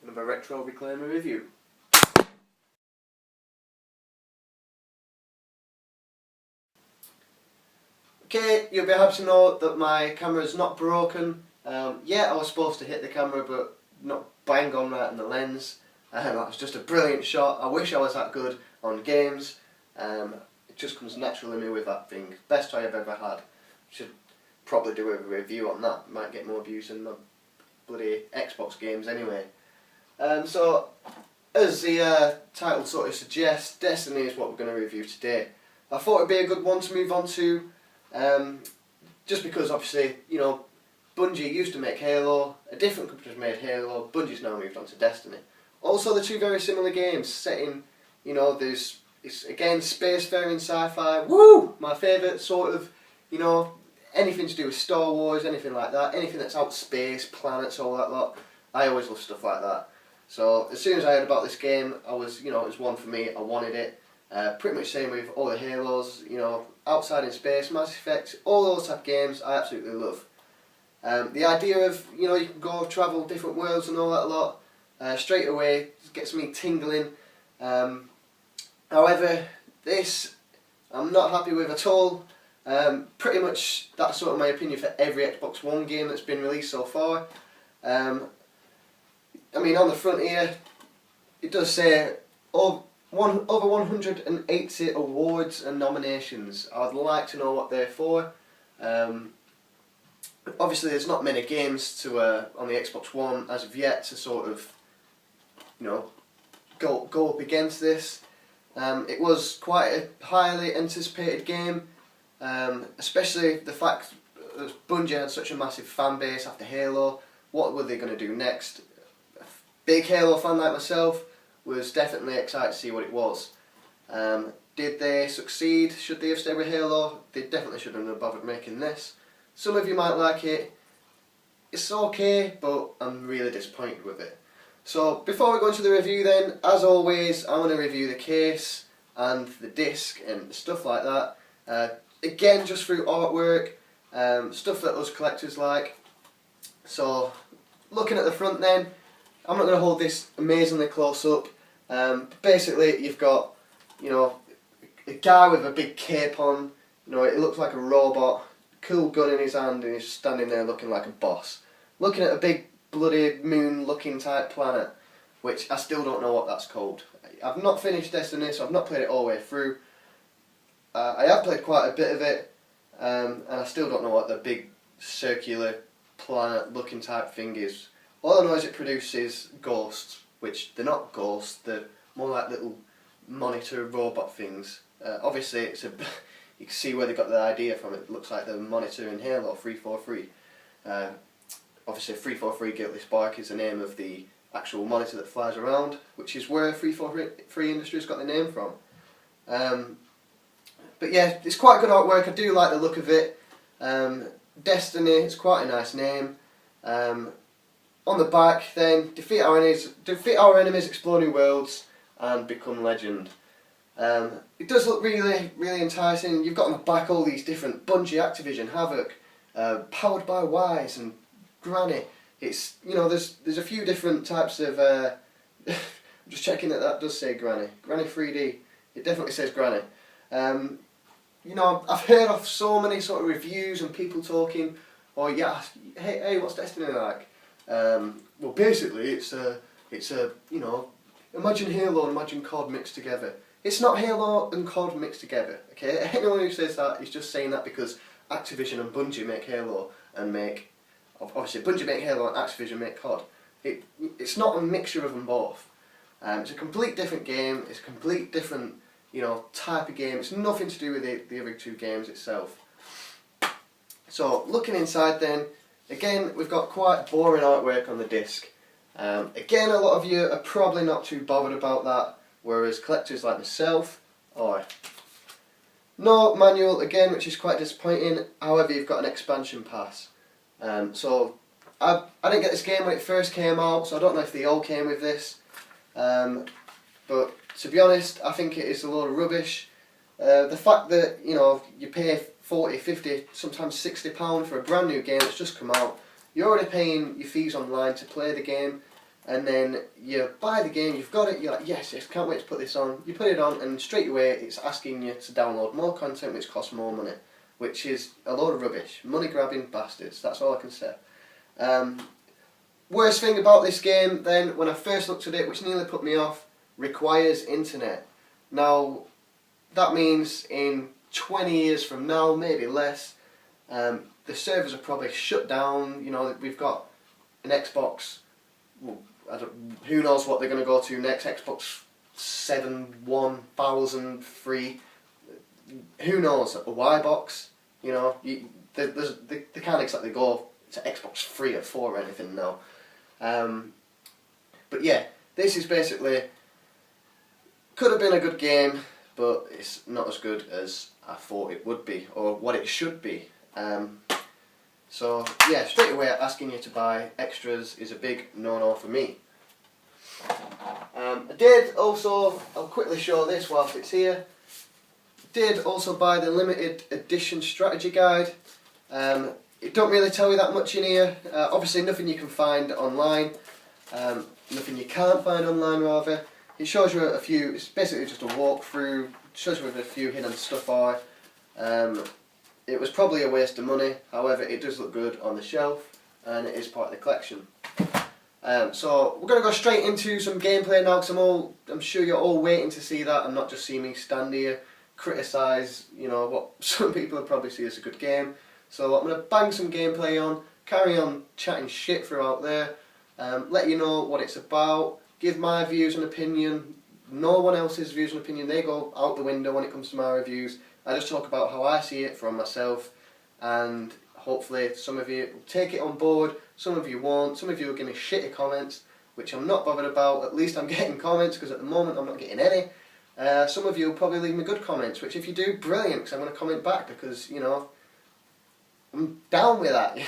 another Retro Reclaimer review. Okay, you'll be happy to know that my camera is not broken. Yeah, I was supposed to hit the camera, but not bang on right in the lens. That was just a brilliant shot. I wish I was that good on games. It just comes naturally to me with that thing. Best toy I've ever had. Should probably do a review on that. Might get more views than the bloody Xbox games anyway. So, as the title sort of suggests, Destiny is what we're going to review today. I thought it'd be a good one to move on to. Just because obviously, you know, Bungie used to make Halo, a different company has made Halo, Bungie's now moved on to Destiny. Also, they're two very similar games, set in, you know, it's again spacefaring sci-fi, woo! My favourite sort of, you know, anything to do with Star Wars, anything like that, anything that's out space, planets, all that lot. I always love stuff like that. So, as soon as I heard about this game, I was, you know, it was one for me, I wanted it. Pretty much same with all the Halos, you know, outside in space, Mass Effect, all those type of games I absolutely love. The idea of, you know, you can go travel different worlds and all that lot, straight away gets me tingling. However, this I'm not happy with at all. Pretty much that's sort of my opinion for every Xbox One game that's been released so far. I mean, on the front here, it does say over 180 awards and nominations. I'd like to know what they're for. Obviously, there's not many games to on the Xbox One as of yet to sort of, you know, go up against this. It was quite a highly anticipated game, especially the fact that Bungie had such a massive fan base after Halo. What were they going to do next? A big Halo fan like myself was definitely excited to see what it was. Did they succeed? Should they have stayed with Halo? They definitely shouldn't have bothered making this. Some of you might like it. It's okay, but I'm really disappointed with it. So before we go into the review then, as always, I'm going to review the case and the disc and stuff like that. Again, just through artwork, stuff that us collectors like. So looking at the front then, I'm not going to hold this amazingly close up. Basically, you've got, you know, a guy with a big cape on. You know, it looks like a robot. Cool gun in his hand, and he's standing there looking like a boss. Looking at a big bloody moon-looking type planet, which I still don't know what that's called. I've not finished Destiny, so I've not played it all the way through. I have played quite a bit of it, and I still don't know what the big circular planet-looking type thing is. All I know is it produces ghosts, which they're not ghosts, they're more like little monitor robot things. Obviously, it's a you can see where they got the idea from. It looks like the monitor in Halo 343. Obviously, 343 Guilty Spark is the name of the actual monitor that flies around, which is where 343 Industries got the name from. But yeah, it's quite good artwork. I do like the look of it. Destiny, it's quite a nice name. On the back then, defeat our enemies, explore new worlds, and become legend. It does look really, really enticing. You've got on the back all these different Bungie, Activision, Havoc, powered by Wise and Granny. It's, you know, there's a few different types of. I'm just checking that does say Granny. Granny 3D. It definitely says Granny. You know, I've heard of so many sort of reviews and people talking. Oh yeah, hey, what's Destiny like? Well, basically, it's a you know, imagine Halo and imagine COD mixed together. It's not Halo and COD mixed together, okay? Anyone who says that is just saying that because Activision and Bungie make Halo and make... Obviously, Bungie make Halo and Activision make COD. It's not a mixture of them both. It's a complete different game. It's a complete different, you know, type of game. It's nothing to do with the other two games itself. So, looking inside then, again, we've got quite boring artwork on the disc. Again, a lot of you are probably not too bothered about that. Whereas collectors like myself, no manual again, which is quite disappointing. However, you've got an expansion pass. So I didn't get this game when it first came out, so I don't know if they all came with this. But to be honest, I think it is a load of rubbish. The fact that, you know, you pay 40, 50, sometimes £60 for a brand new game that's just come out. You're already paying your fees online to play the game. and then you buy the game, you've got it, you're like, yes, can't wait to put this on. You put it on, and straight away it's asking you to download more content which costs more money, which is a load of rubbish. Money grabbing bastards, that's all I can say. Worst thing about this game then, when I first looked at it, which nearly put me off, requires internet. Now, that means in 20 years from now, maybe less, the servers are probably shut down. You know, we've got an Xbox, well, who knows what they're going to go to next, Xbox 1003, who knows, a Y box, you know, they can't exactly go to Xbox 3 or 4 or anything now. But yeah, this is basically, could have been a good game, but it's not as good as I thought it would be, or what it should be. So yeah, straight away asking you to buy extras is a big no-no for me. I did also, I'll quickly show this whilst it's here, did also buy the limited edition strategy guide. It don't really tell you that much in here. Obviously nothing you can find online, nothing you can't find online rather. It shows you a few, it's basically just a walkthrough, shows you a few hidden stuff are. It was probably a waste of money, however it does look good on the shelf and it is part of the collection. So we're going to go straight into some gameplay now, because I'm sure you're all waiting to see that and not just see me stand here, criticise, you know, what some people would probably see as a good game. So I'm going to bang some gameplay on, carry on chatting shit throughout there, let you know what it's about, give my views and opinion. No one else's views and opinion, they go out the window when it comes to my reviews. I just talk about how I see it from myself, and hopefully some of you will take it on board, some of you won't, some of you will give me shitty comments, which I'm not bothered about. At least I'm getting comments, because at the moment I'm not getting any. Some of you will probably leave me good comments, which if you do, brilliant, because I'm going to comment back, because, you know, I'm down with that.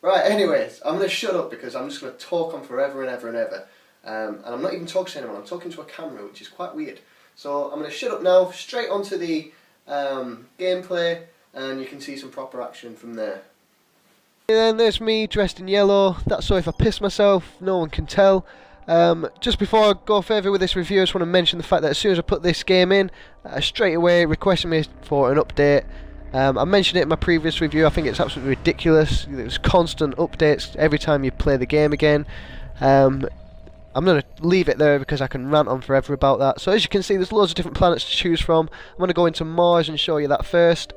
Right, anyways, I'm going to shut up because I'm just going to talk on forever and ever and ever. And I'm not even talking to anyone, I'm talking to a camera, which is quite weird. So I'm going to shut up now, straight onto the gameplay, and you can see some proper action from there. And then there's me dressed in yellow. That's so if I piss myself, no one can tell. Just before I go further with this review, I just want to mention the fact that as soon as I put this game in, straight away requesting me for an update. I mentioned it in my previous review. I think it's absolutely ridiculous. There's constant updates every time you play the game again. I'm going to leave it there because I can rant on forever about that. So as you can see, there's loads of different planets to choose from. I'm going to go into Mars and show you that first.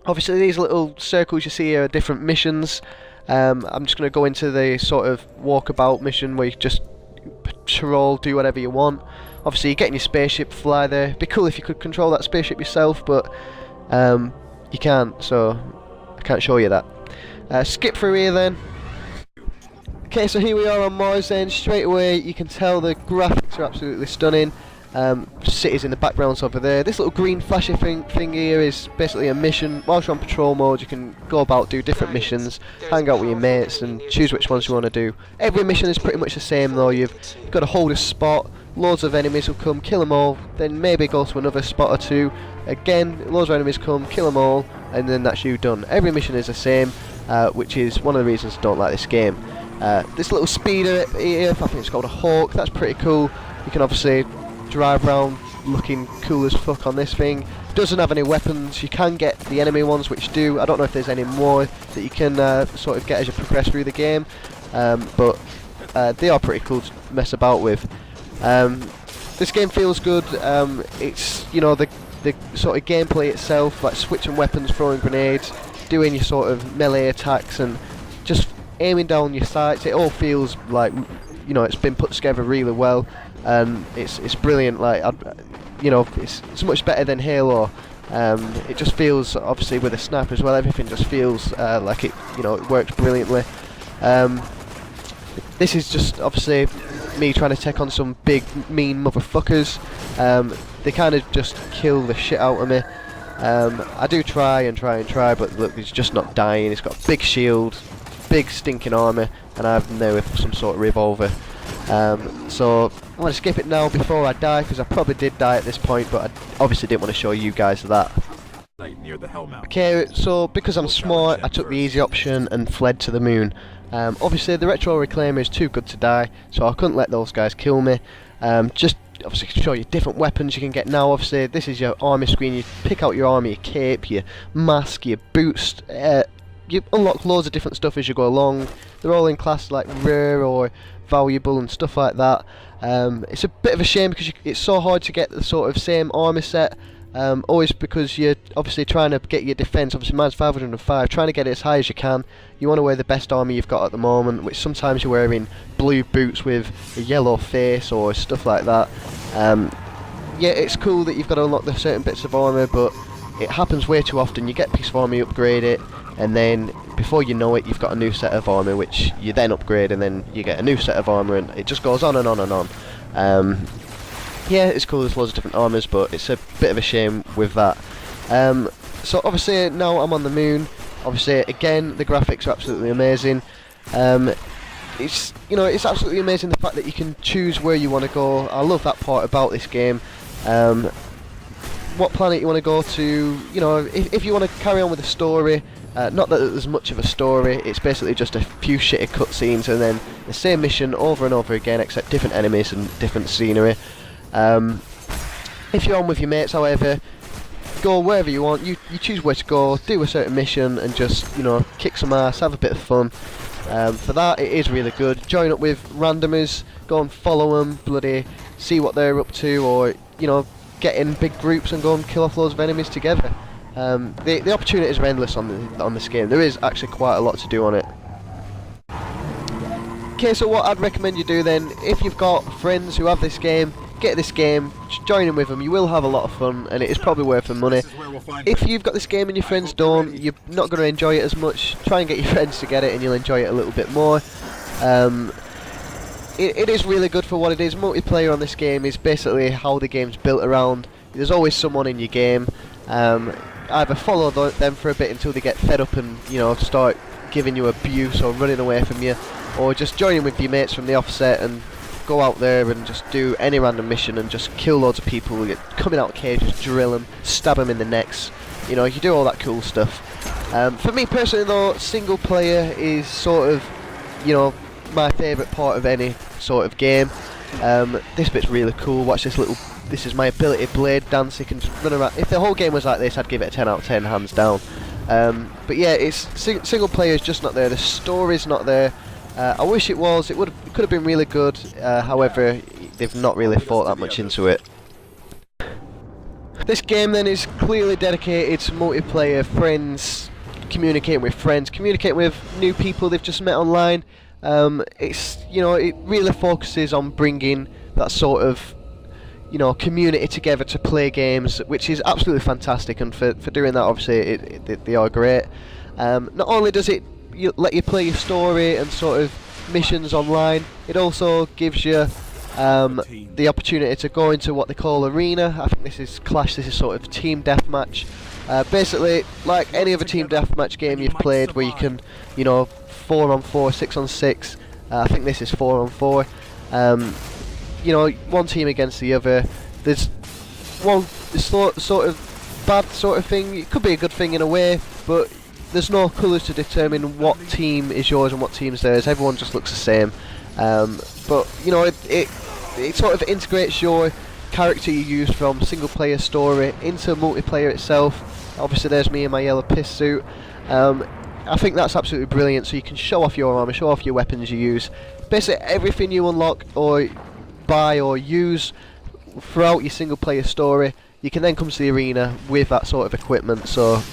Obviously these little circles you see here are different missions. I'm just going to go into the sort of walkabout mission where you just patrol, do whatever you want. Obviously you get in your spaceship, fly there. It'd be cool if you could control that spaceship yourself, but you can't, so I can't show you that. Skip through here then. Okay, so here we are on Mars then. Straight away you can tell the graphics are absolutely stunning. Cities in the backgrounds over there. This little green flashy thing here is basically a mission. Whilst you're on patrol mode, you can go about, do different missions, hang out with your mates and choose which ones you want to do. Every mission is pretty much the same though. You've got to hold a spot, loads of enemies will come, kill them all, then maybe go to another spot or two. Again, loads of enemies come, kill them all, and then that's you done. Every mission is the same, which is one of the reasons I don't like this game. This little speeder here, I think it's called a Hawk, that's pretty cool. You can obviously drive around looking cool as fuck on this thing. Doesn't have any weapons. You can get the enemy ones, which do. I don't know if there's any more that you can sort of get as you progress through the game, but they are pretty cool to mess about with. This game feels good. It's, you know, the sort of gameplay itself, like switching weapons, throwing grenades, doing your sort of melee attacks, and just aiming down your sights. It all feels like, you know, it's been put together really well. It's brilliant. Like, you know, it's much better than Halo. It just feels, obviously with a sniper as well, everything just feels like it, you know, it works brilliantly. This is just obviously me trying to take on some big mean motherfuckers. They kind of just kill the shit out of me. I do try and try, but look, he's just not dying. He's got a big shield, big stinking armour, and I have now some sort of revolver. So I'm going to skip it now before I die, because I probably did die at this point, but I obviously didn't want to show you guys that. Near the Hellmouth. Okay, so because I'm smart, I took the easy option and fled to the moon. Obviously the Retro Reclaimer is too good to die, so I couldn't let those guys kill me. Just obviously show you different weapons you can get now. Obviously this is your army screen. You pick out your army, your cape, your mask, your boots. You unlock loads of different stuff as you go along. They're all in class like rare or valuable and stuff like that. It's a bit of a shame because it's so hard to get the sort of same armor set. Always because you're obviously trying to get your defense. Obviously mine's 505, trying to get it as high as you can. You want to wear the best armor you've got at the moment, which sometimes you're wearing blue boots with a yellow face or stuff like that. Yeah, it's cool that you've got to unlock the certain bits of armor, but it happens way too often. You get a piece of armor, you upgrade it, and then before you know it, you've got a new set of armor, which you then upgrade, and then you get a new set of armor, and it just goes on and on and on. Yeah, it's cool, there's loads of different armors, but it's a bit of a shame with that. So obviously now I'm on the moon. Obviously again the graphics are absolutely amazing. It's, you know, it's absolutely amazing the fact that you can choose where you want to go. I love that part about this game. What planet you want to go to, you know, if you want to carry on with the story. Not that there's much of a story, it's basically just a few shitty cutscenes and then the same mission over and over again, except different enemies and different scenery. If you're on with your mates, however, go wherever you want. You choose where to go, do a certain mission, and just, you know, kick some ass, have a bit of fun. For that, it is really good. Join up with randomers, go and follow them, bloody see what they're up to, or, you know, get in big groups and go and kill off loads of enemies together. The opportunities are endless on this game. There is actually quite a lot to do on it. Okay, so what I'd recommend you do then, if you've got friends who have this game, get this game, join in with them. You will have a lot of fun, and it is probably worth the money. If you've got this game and your friends don't, you're not going to enjoy it as much. Try and get your friends to get it, and you'll enjoy it a little bit more. It is really good for what it is. Multiplayer on this game is basically how the game's built around. There's always someone in your game. Either follow them for a bit until they get fed up and, you know, start giving you abuse or running away from you, or just join in with your mates from the offset and go out there and just do any random mission and just kill loads of people. You coming out of cages, drill them, stab them in the necks. You know, you do all that cool stuff. For me personally though, single player is sort of, you know, my favourite part of any sort of game. This bit's really cool. Watch this little. This is my ability blade dance. You can just run around. If the whole game was like this, I'd give it a 10 out of 10, hands down. But yeah, it's single player is just not there. The story's not there. I wish it was. It could have been really good. However, they've not really thought that much into it. This game then is clearly dedicated to multiplayer, friends, communicating with friends, communicating with new people they've just met online. It's, you know, it really focuses on bringing that sort of, you know, community together to play games, which is absolutely fantastic. And for doing that, obviously, they are great. Not only does it let you play your story and sort of missions online, it also gives you the opportunity to go into what they call arena. I think this is Clash. This is sort of team deathmatch. Basically, like any other team deathmatch game you've played, where you can, you know, 4-on-4, 6-on-6. I think this is 4-on-4. You know, one team against the other. There's one sort of bad sort of thing. It could be a good thing in a way, but there's no colours to determine what team is yours and what team's theirs. Everyone just looks the same. But you know, it sort of integrates your character you use from single player story into multiplayer itself. Obviously, there's me in my yellow piss suit. I think that's absolutely brilliant. So you can show off your armor, show off your weapons you use. Basically, everything you unlock or buy or use throughout your single player story, you can then come to the arena with that sort of equipment. So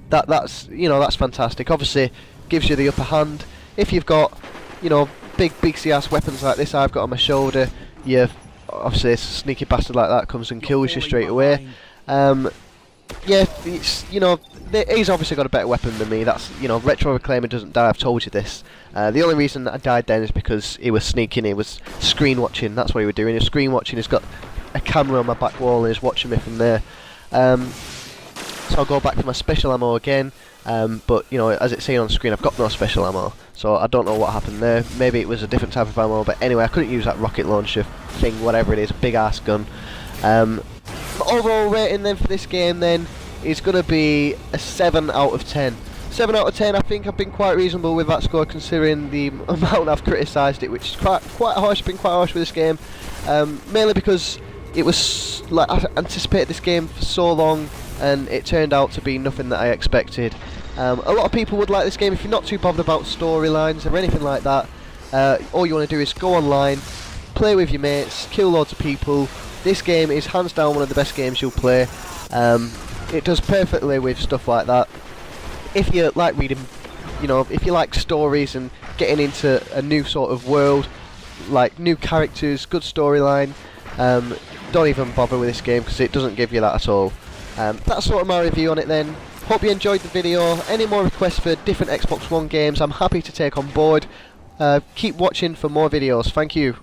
that's, you know, that's fantastic. Obviously gives you the upper hand. If you've got, you know, big beaksy ass weapons like this I've got on my shoulder, you obviously a sneaky bastard like that comes and kills you straight away. Yeah, it's, you know, he's obviously got a better weapon than me. That's, you know, Retro Reclaimer doesn't die, I've told you this. The only reason that I died then is because he was sneaking, he was screen watching. That's what he was doing. He was screen watching. He's got a camera on my back wall and he's watching me from there. So I'll go back to my special ammo again. But, you know, as it's saying on screen, I've got no special ammo, so I don't know what happened there. Maybe it was a different type of ammo, but anyway, I couldn't use that rocket launcher thing, whatever it is, a big ass gun. The overall rating then for this game then is going to be a 7 out of 10. 7 out of 10. I think I've been quite reasonable with that score considering the amount I've criticised it, which is quite harsh. Been quite harsh with this game, mainly because it was like I anticipated this game for so long, and it turned out to be nothing that I expected. A lot of people would like this game if you're not too bothered about storylines or anything like that. All you want to do is go online, play with your mates, kill loads of people. This game is hands down one of the best games you'll play. It does perfectly with stuff like that. If you like reading, if you like stories and getting into a new sort of world, like new characters, good storyline, don't even bother with this game because it doesn't give you that at all. That's sort of my review on it then. Hope you enjoyed the video. Any more requests for different Xbox One games, I'm happy to take on board. Keep watching for more videos. Thank you.